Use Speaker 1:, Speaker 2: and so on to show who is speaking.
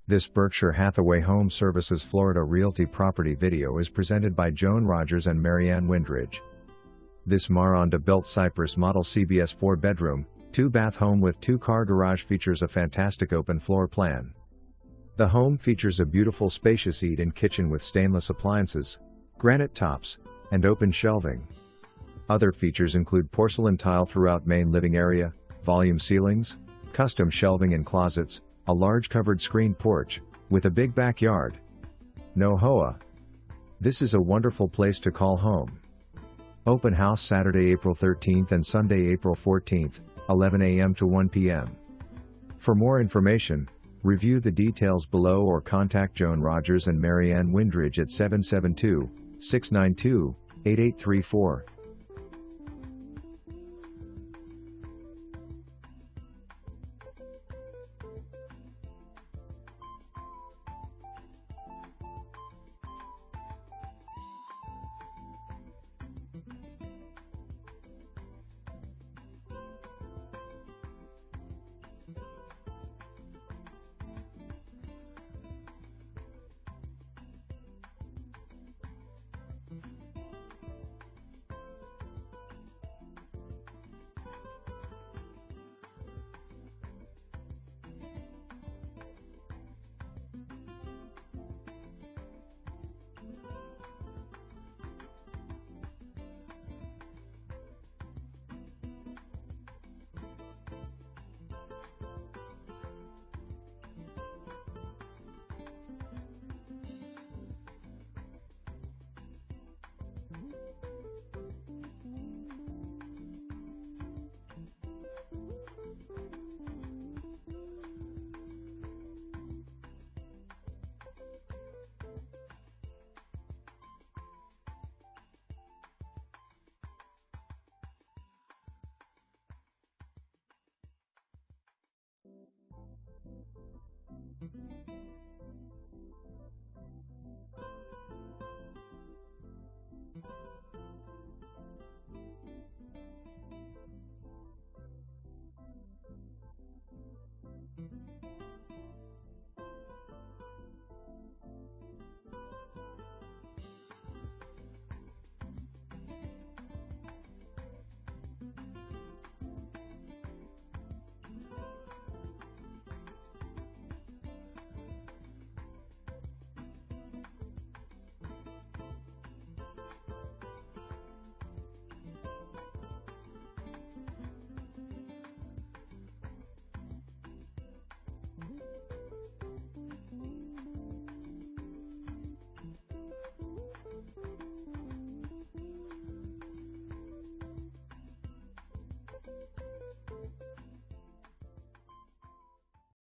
Speaker 1: This Berkshire Hathaway HomeServices Florida Realty property video is presented by Joan Rogers and Marianne Windridge. This Maronda Built Cypress model CBS 4-bedroom, 2-bath home with 2-car garage features a fantastic open floor plan. The home features a beautiful spacious eat-in kitchen with stainless appliances, granite tops, and open shelving. Other features include porcelain tile throughout main living area, volume ceilings, custom shelving in closets, a large covered screen porch, with a big backyard. No hoa. This is a wonderful place to call home. Open house Saturday, April 13th and Sunday, April 14th, 11 a.m. to 1 p.m. For more information, review the details below or contact Joan Rogers and Marianne Windridge at 772-692-8834.